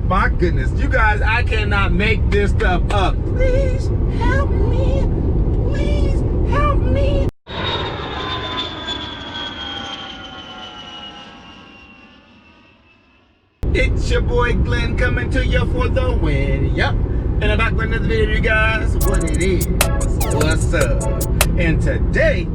My goodness, you guys, I cannot make this stuff up. Please help me. Please help me. It's your boy Glenn coming to you for the win. Yup. And I'm back with another video, you guys. What it is. What's up? And today,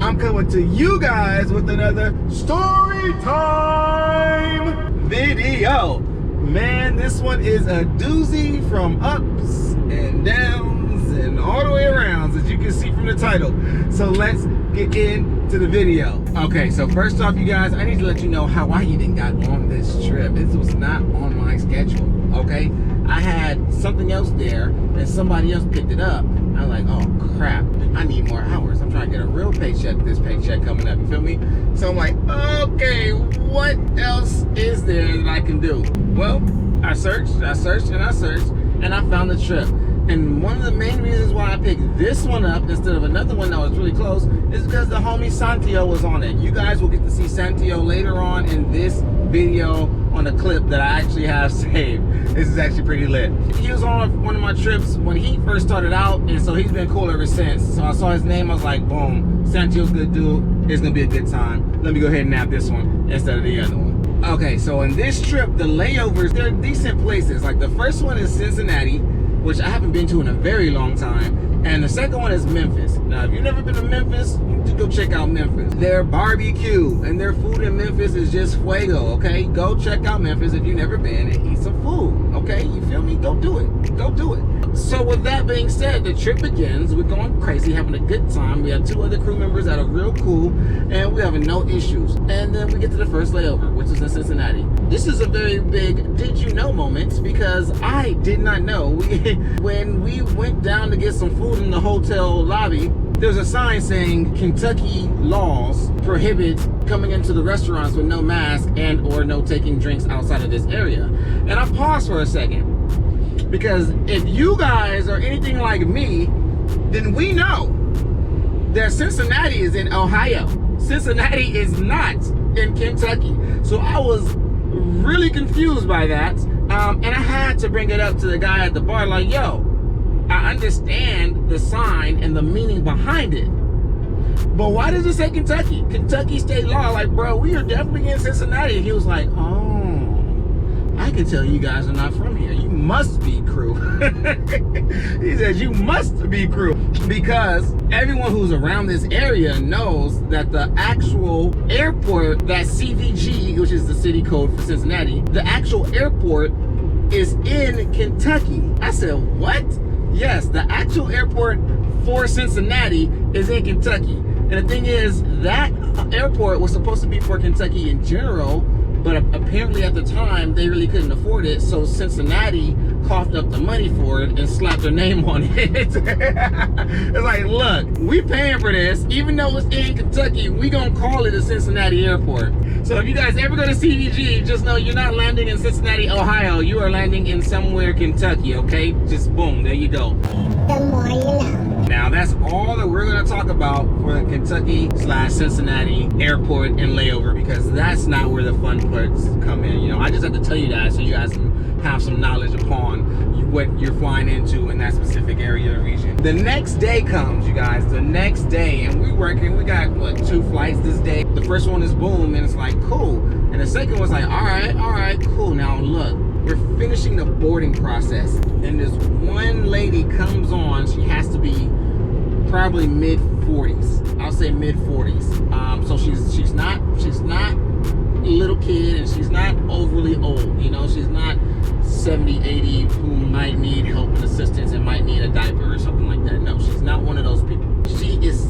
I'm coming to you guys with another story time video. Man, this one is a doozy from ups and downs and all the way around, as you can see from the title. So let's get into the video. Okay, so first off, you guys, I need to let you know how I even got on this trip. This was not on my schedule, okay? I had something else there and somebody else picked it up. I'm like, oh crap, I need more hours. I'm trying to get a real paycheck, this paycheck coming up, you feel me? So I'm like, okay, what else is there that I can do? Well, I searched, and I found the trip. And one of the main reasons why I picked this one up instead of another one that was really close is because the homie Santiago was on it. You guys will get to see Santiago later on in this video on a clip that I actually have saved. This is actually pretty lit. He was on one of my trips when he first started out, and so he's been cool ever since. So I saw his name, I was like, boom, Santiago's a good dude. It's gonna be a good time. Let me go ahead and nab this one instead of the other one. Okay, so in this trip, the layovers, they're decent places. Like the first one is Cincinnati, which I haven't been to in a very long time. And the second one is Memphis. Now, if you've never been to Memphis, you should go check out Memphis. Their barbecue and their food in Memphis is just fuego, okay? Go check out Memphis if you've never been and eat some food, okay? You feel me? Go do it. Go do it. So with that being said, the trip begins. We're going crazy, having a good time. We have 2 other crew members that are real cool, and we're having no issues. And then we get to the first layover, which is in Cincinnati. This is a very big did you know moment because I did not know. When we went down to get some food in the hotel lobby, there's a sign saying Kentucky laws prohibit coming into the restaurants with no mask and or no taking drinks outside of this area. And I paused for a second because if you guys are anything like me, then we know that Cincinnati is in Ohio. Cincinnati is not in Kentucky. So I was really confused by that. And I had to bring it up to the guy at the bar like, yo, I understand the sign and the meaning behind it, but why does it say Kentucky? Kentucky state law, like, bro, we are definitely in Cincinnati. He was like, oh, I can tell you guys are not from here. You must be crew. He says, you must be crew. Because everyone who's around this area knows that the actual airport, that CVG, which is the city code for Cincinnati, the actual airport is in Kentucky. I said, what? Yes, the actual airport for Cincinnati is in Kentucky. And the thing is, that airport was supposed to be for Kentucky in general, but apparently at the time, they really couldn't afford it. So Cincinnati coughed up the money for it and slapped their name on it. It's like, look, we paying for this. Even though it's in Kentucky, we gonna call it a Cincinnati airport. So if you guys ever go to CVG, just know you're not landing in Cincinnati, Ohio. You are landing in somewhere Kentucky, okay? Just boom, there you go. The more you know. Now that's all that we're gonna talk about for the Kentucky/Cincinnati airport and layover, because that's not where the fun parts come in. You know, I just have to tell you that so you guys can have some knowledge upon what you're flying into in that specific area or region. The next day comes, you guys, the next day, and we're working. We got, what, 2 flights this day. The first one is boom, and it's like, cool. And the second one's like, all right, cool. Now look, we're finishing the boarding process, and this one lady comes on. She has to be probably mid-40s. I'll say mid-40s. So she's not a little kid, and she's not overly old. You know, she's not 70, 80 who might need help and assistance and might need a diaper or something like that. No, she's not one of those people. She is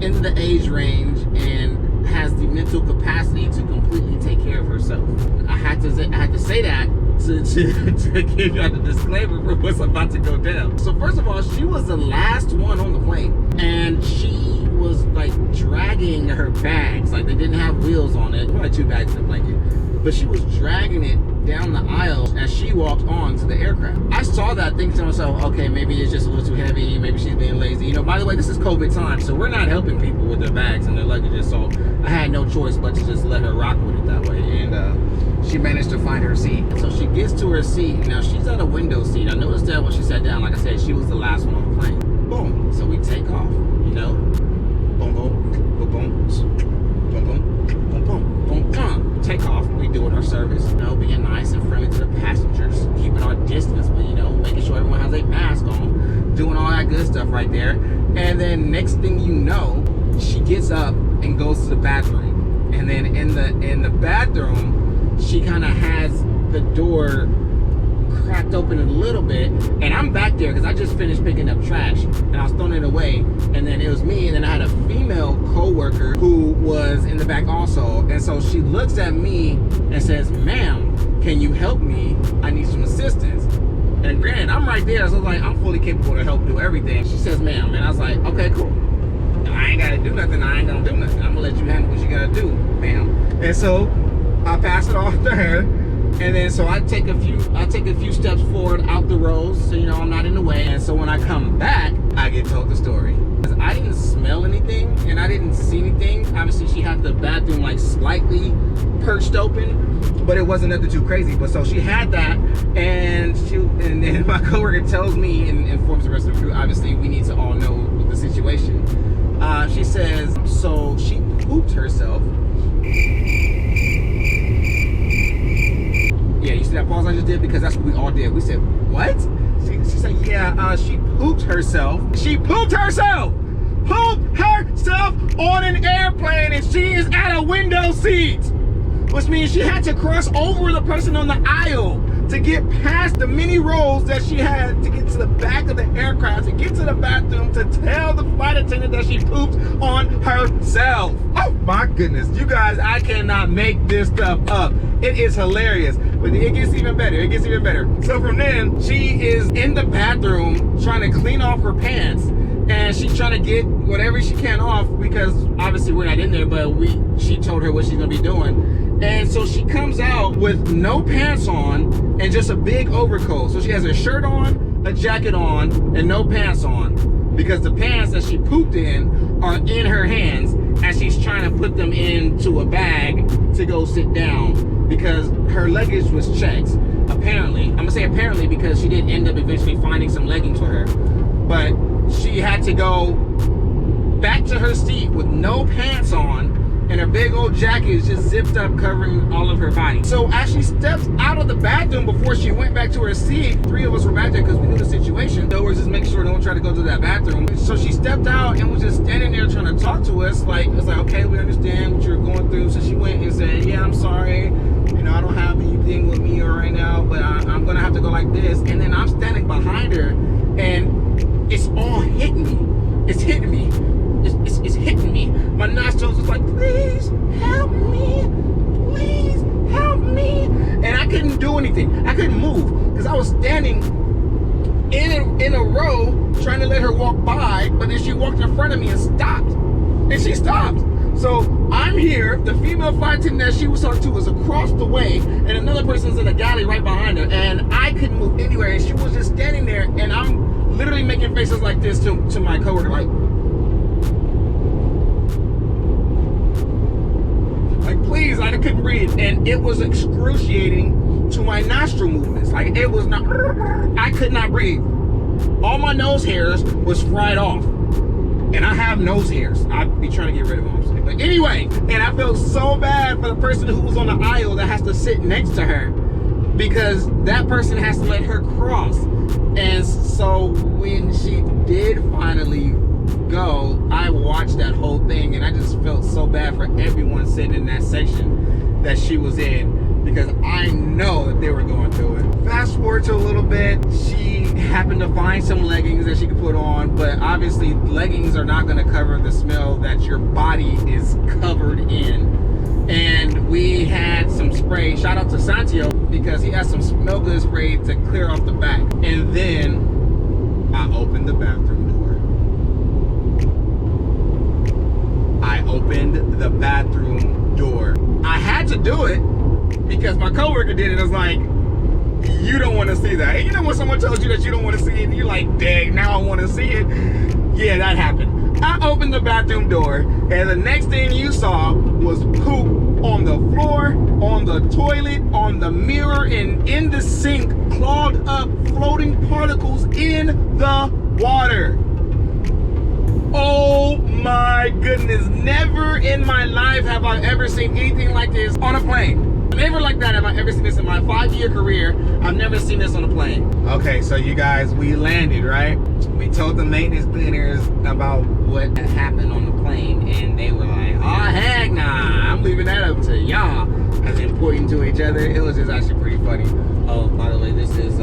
in the age range and has the mental capacity to completely take care of herself. I had to say that to give y'all the disclaimer for what's about to go down. So first of all, she was the last one on the plane, and she was like dragging her bags, like they didn't have wheels on it. Probably 2 bags in a blanket, but she was dragging it down the aisle as she walked on to the aircraft. I saw that, thinking to myself, okay, maybe it's just a little too heavy, maybe she's being lazy. You know, by the way, this is COVID time, so we're not helping people with their bags and their luggages, so I had no choice but to just let her rock with it that way. And she managed to find her seat. So she gets to her seat. Now she's at a window seat. I noticed that when she sat down. Like I said, she was the last one on the plane. Boom. So we take off, you know. Boom, boom, boom, boom, boom, boom, boom, boom, boom, boom. Take off. We doing our service, you know, being nice and friendly to the passengers, keeping our distance, but you know, making sure everyone has a mask on, doing all that good stuff right there. And then next thing you know, she gets up and goes to the bathroom. And then in the bathroom, she kind of has the door cracked open a little bit, and I'm back there because I just finished picking up trash and I was throwing it away, and then it was me, and then I had a female co-worker who was in the back also, and so she looks at me and says, "Ma'am, can you help me? I need some assistance." And granted, I'm right there, so like I'm fully capable to help do everything. She says, "Ma'am," and I was like, "Okay, cool. I ain't gotta do nothing. I ain't gonna do nothing. I'm gonna let you handle what you gotta do, ma'am." And so I pass it off to her. And then so I take a few steps forward out the rows, so you know I'm not in the way. And so when I come back, I get told the story. I didn't smell anything and I didn't see anything. Obviously she had the bathroom like slightly perched open, but it wasn't nothing too crazy. But so she had that, and then my coworker tells me and informs the rest of the crew. Obviously we need to all know the situation. She says, so she pooped herself. Yeah, you see that pause I just did? Because that's what we all did. We said, what? She said, yeah, she pooped herself. She pooped herself! Pooped herself on an airplane, and she is at a window seat! Which means she had to cross over the person on the aisle to get past the many rows that she had to get to the back of the aircraft, to get to the bathroom, to tell the flight attendant that she pooped on herself. Oh my goodness, you guys, I cannot make this stuff up. It is hilarious, but it gets even better. It gets even better. So from then, she is in the bathroom trying to clean off her pants, and she's trying to get whatever she can off, because obviously we're not in there, but she told her what she's gonna be doing. And so she comes out with no pants on and just a big overcoat. So she has a shirt on, a jacket on, and no pants on, because the pants that she pooped in are in her hands as she's trying to put them into a bag to go sit down, because her luggage was checked. Apparently, I'm gonna say apparently because she did end up eventually finding some leggings for her, but she had to go back to her seat with no pants on, and her big old jacket is just zipped up, covering all of her body. So as she steps out of the bathroom before she went back to her seat, 3 of us were back there because we knew the situation. So we're just making sure no one tried to go to that bathroom. So she stepped out and was just standing there trying to talk to us. Like, it's like, okay, we understand what you're going through. So she went and said, yeah, I'm sorry. You know, I don't have anything with me right now, but I'm gonna have to go like this. And then I'm standing behind her, and it's all hitting me. It's hitting me. It's hitting me. My nostrils was like, please help me, please help me. And I couldn't do anything. I couldn't move because I was standing in a row trying to let her walk by, but then she walked in front of me and stopped. And she stopped. So I'm here, the female flight attendant that she was talking to was across the way, and another person's in a galley right behind her, and I couldn't move anywhere, and she was just standing there, and I'm literally making faces like this to my coworker, like please, I couldn't breathe, and it was excruciating to my nostril movements. Like, it was not, I could not breathe. All my nose hairs was fried off, and I have nose hairs. I'd be trying to get rid of them, but anyway, and I felt so bad for the person who was on the aisle that has to sit next to her, because that person has to let her cross. And so when she did finally go, I watched that whole thing, and I just felt so bad for everyone sitting in that section that she was in, because I know that they were going through it. Fast forward to a little bit, she happened to find some leggings that she could put on, but obviously leggings are not going to cover the smell that your body is covered in. And we had some spray. Shout out to Santio, because he has some smell good spray to clear off the back. And then I opened the bathroom door. Opened the bathroom door. I had to do it because my coworker did it. I was like, you don't want to see that. And you know when someone tells you that you don't want to see it, and you're like, dang, now I want to see it. Yeah, that happened. I opened the bathroom door, and the next thing you saw was poop on the floor, on the toilet, on the mirror, and in the sink, clogged up, floating particles in the water. Oh my goodness, never in my life have I ever seen anything like this on a plane. Never like that have I ever seen this in my 5-year career. I've never seen this on a plane. Okay, so you guys, we landed, right? We told the maintenance cleaners about what happened on the plane, and they were like, oh heck nah, I'm leaving that up to y'all. As in pointing to each other. It was just actually pretty funny. Oh, by the way, this is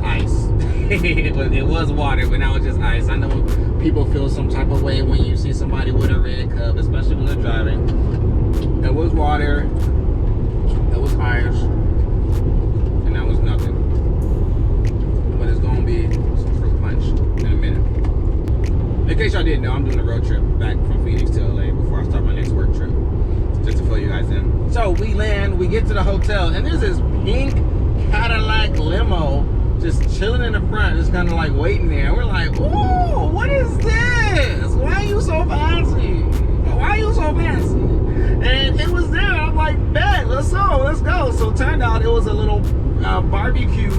ice. it was water, but now it's just ice. I know people feel some type of way when you see somebody with a red cup, especially when they're driving. It was water. That was ice, and that was nothing. But it's gonna be some fruit punch in a minute. In case y'all didn't know, I'm doing a road trip back from Phoenix to LA before I start my next work trip. Just to fill you guys in. So we land, we get to the hotel, and there's this pink Cadillac limo just chilling in the front, just kind of like waiting there. We're like, ooh, what is this? Why are you so fancy? Why are you so fancy? And it was there. I'm like, bet, let's go. So it turned out it was a little barbecue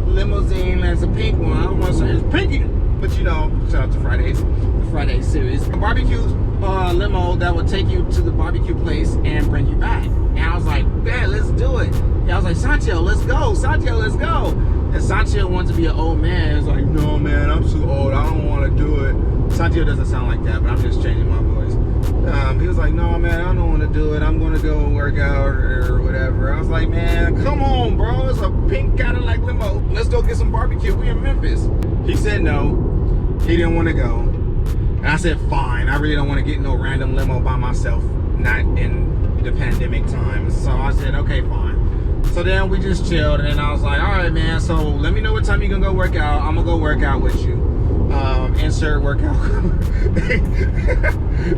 limousine that's a pink one. I don't want to say it's pinky, but you know, shout out to the Friday series. A barbecue limo that would take you to the barbecue place and bring you back. And I was like, bet, let's do it. And I was like, Sancho, let's go. Sancho, let's go. And Sancho wanted to be an old man. He's like, no, man, I'm too old. I don't want to do it. Sancho doesn't sound like that, but I'm just changing my voice. He was like, no, man, I don't want to do it. I'm going to go work out or whatever. I was like, man, come on, bro. It's a pink Cadillac limo. Let's go get some barbecue. We in Memphis. He said no. He didn't want to go. And I said, fine. I really don't want to get no random limo by myself, not in the pandemic times. So I said, okay, fine. So then we just chilled, and I was like, all right, man, so let me know what time you're going to go work out. I'm going to go work out with you. Insert workout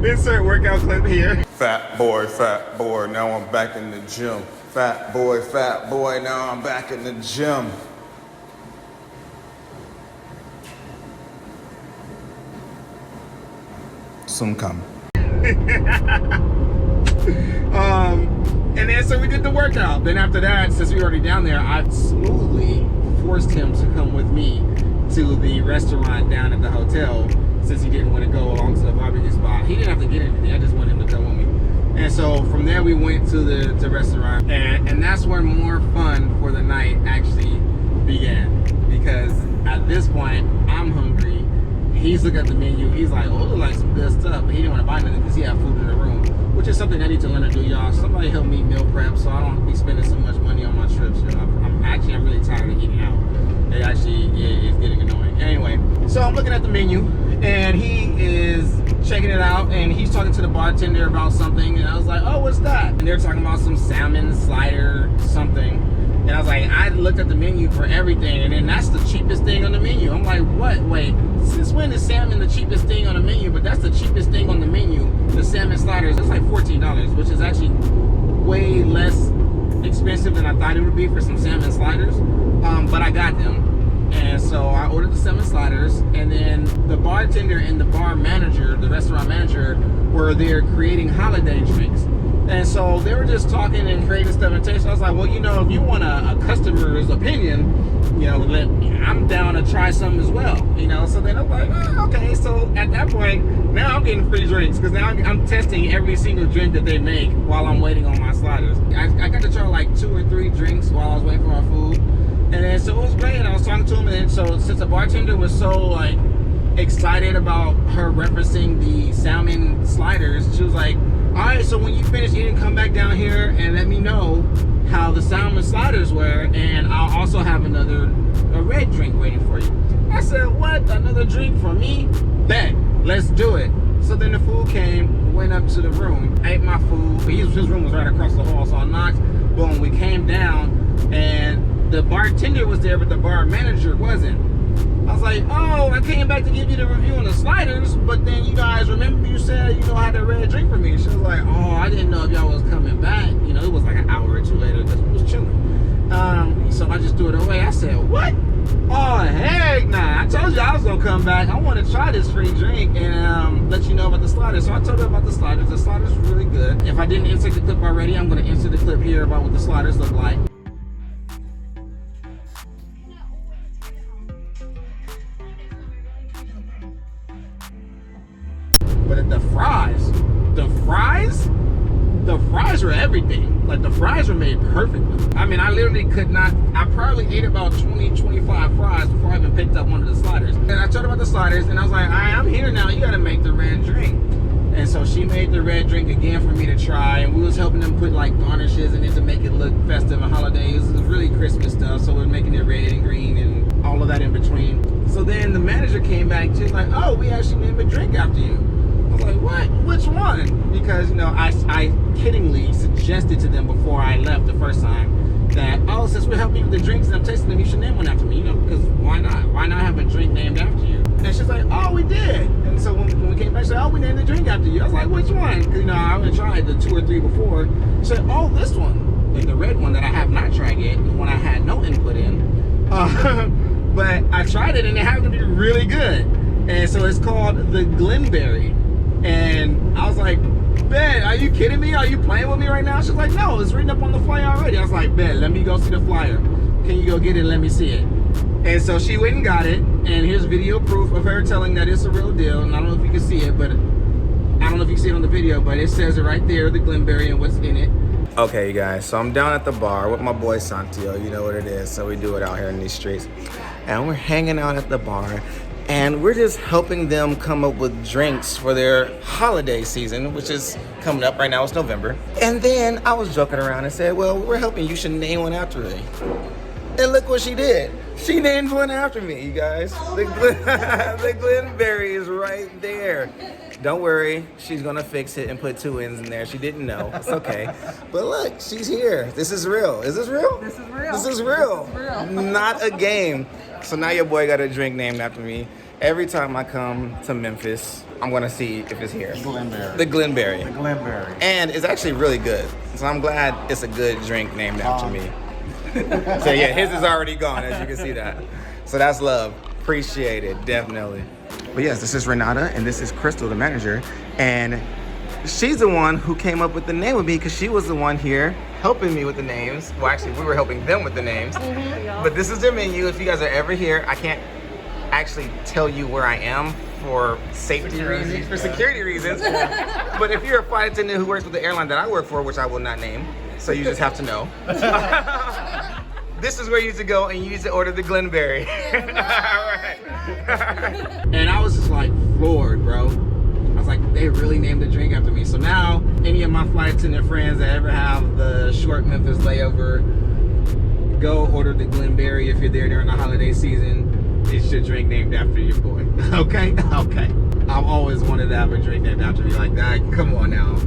insert workout clip here. Fat boy, now I'm back in the gym. Fat boy, now I'm back in the gym. Soon come. And then so we did the workout. Then after that, since we were already down there, I smoothly forced him to come with me to the restaurant down at the hotel, since he didn't want to go along to the barbecue spot. He didn't have to get anything. I just wanted him to come with me. And so from there we went to the restaurant, and that's where more fun for the night actually began. Because at this point, I'm hungry. He's looking at the menu. He's like, oh, it looks like some good stuff. But he didn't want to buy nothing because he had food in the room, which is something I need to learn to do, y'all. Somebody help me meal prep so I don't be spending so much money on my trips. You know, I'm really tired of eating out. It actually is getting annoying. Anyway, so I'm looking at the menu, and he is checking it out, and he's talking to the bartender about something, and I was like, oh, what's that? And they're talking about some salmon slider something. And I was like, I looked at the menu for everything, and then that's the cheapest thing on the menu. I'm like, what? Wait, since when is salmon the cheapest thing on the menu? But that's the cheapest thing on the menu. The salmon sliders, it's like $14, which is actually way less expensive than I thought it would be for some salmon sliders. But I got them. And so I ordered the salmon sliders, and then the bartender and the bar manager, the restaurant manager, were there creating holiday drinks. And so they were just talking and creating stuff and tasting. I was like, well, you know, if you want a customer's opinion, you know, I'm down to try some as well, you know. So then I'm like, oh, okay. So at that point, now I'm getting free drinks, because now I'm testing every single drink that they make while I'm waiting on my sliders. I got to try like 2 or 3 drinks while I was waiting for my food. And then so it was great, and I was talking to him, and then so since the bartender was so like excited about her referencing the salmon sliders, she was like, all right, so when you finish eating, come back down here and let me know how the salmon sliders were, and I'll also have a red drink waiting for you. I said, what? Another drink for me? Bet, let's do it. So then the food came, went up to the room, ate my food. His room was right across the hall, so I knocked, boom, we came down, and the bartender was there, but the bar manager wasn't. I was like, oh, I came back to give you the review on the sliders, but then you guys, remember you said, you know, I had a red drink for me. She was like, oh, I didn't know if y'all was coming back. You know, it was like an hour or two later because we was chilling. So I just threw it away. I said, what? Oh, heck nah. I told you I was going to come back. I want to try this free drink and let you know about the sliders. So I told her about the sliders. The sliders were really good. If I didn't insert the clip already, I'm going to insert the clip here about what the sliders look like. But the fries were everything. Like, the fries were made perfectly. I mean, I literally could not, I probably ate about 20, 25 fries before I even picked up one of the sliders. And I told her about the sliders, and I was like, all right, I'm here now. You gotta make the red drink. And so she made the red drink again for me to try, and we was helping them put like garnishes in it to make it look festive and holidays. It was really Christmas stuff, so we're making it red and green and all of that in between. So then the manager came back, she was like, oh, we actually named a drink after you. I was like, what? Which one? Because, you know, I kiddingly suggested to them before I left the first time that, oh, since we're helping you with the drinks and I'm tasting them, you should name one after me, you know, because why not? Why not have a drink named after you? And she's like, oh, we did. And so when we came back, she said, oh, we named the drink after you. I was like, which one? Because, you know, I only tried the 2 or 3 before. She said, oh, this one. And the red one that I have not tried yet, the one I had no input in. But I tried it and it happened to be really good. And so it's called the Glenberry. And I was like, Ben, are you kidding me? Are you playing with me right now? She's like, no, it's written up on the flyer already. I was like, Ben, let me go see the flyer. Can you go get it and let me see it? And so she went and got it. And here's video proof of her telling that it's a real deal. And I don't know if you can see it, but I don't know if you can see it on the video, but it says it right there, the Glenberry and what's in it. Okay, you guys, so I'm down at the bar with my boy Santio. You know what it is, so we do it out here in these streets. And we're hanging out at the bar. And we're just helping them come up with drinks for their holiday season, which is coming up right now. It's November. And then I was joking around and said, well, we're helping you should name one after me. And look what she did. She named one after me, you guys. The Glenberry is right there. Don't worry, she's gonna fix it and put 2 N's in there. She didn't know, it's okay. But look, she's here. This is real. Is this real? This is real. This is real. This is real. Not a game. So now your boy got a drink named after me. Every time I come to Memphis, I'm gonna see if it's here. Glenberry. The Glenberry. The Glenberry. And it's actually really good. So I'm glad it's a good drink named after me. So yeah, his is already gone, as you can see that. So that's love. Appreciate it, definitely. But yes, this is Renata, and this is Crystal, the manager. And she's the one who came up with the name with me because she was the one here helping me with the names. Well, actually, we were helping them with the names. But this is their menu. If you guys are ever here, I can't actually tell you where I am for safety reasons, for security reasons. But if you're a flight attendant who works with the airline that I work for, which I will not name, so you just have to know. This is where you need to go and you need to order the Glenberry. Alright. And I was just like floored, bro. I was like, they really named the drink after me. So now, any of my flight attendant friends that ever have the short Memphis layover, go order the Glenberry if you're there during the holiday season. It's your drink named after your boy. Okay? Okay. I've always wanted to have a drink named after me like that. Come on now.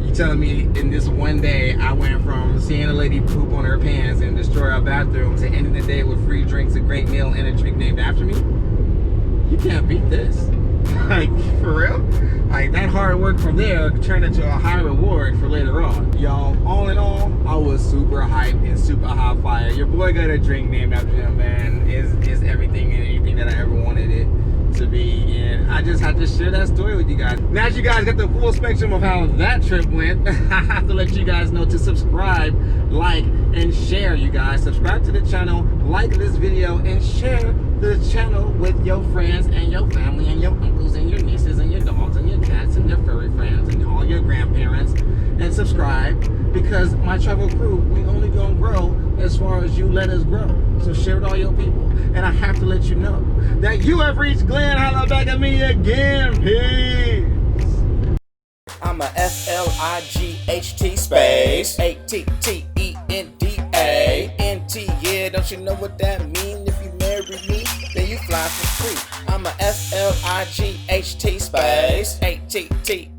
You telling me in this one day I went from seeing a lady poop on her pants and destroy our bathroom to ending the day with free drinks, a great meal, and a drink named after me? You can't beat this. Like, for real? Like, that hard work from there turned into a high reward for later on. Y'all, all in all, I was super hyped and super hot fire. Your boy got a drink named after him, man. Is everything and anything that I ever wanted it to be. And I just had to share that story with you guys. Now that you guys got the full spectrum of how that trip went, I have to let you guys know to subscribe, like, and share, you guys. Subscribe to the channel, like this video, and share the channel with your friends and your family and your uncles and your nieces and your dogs and your cats and your furry friends and all your grandparents. And subscribe, because my travel crew, we only gonna grow as far as you let us grow. So share with all your people. And I have to let you know that you have reached Glenn. Holla back at me again. Peace. I'm a FLIGHT space ATTENDA. Yeah, don't you know what that mean? If you marry me, then you fly for free. I'm a FLIGHT space ATT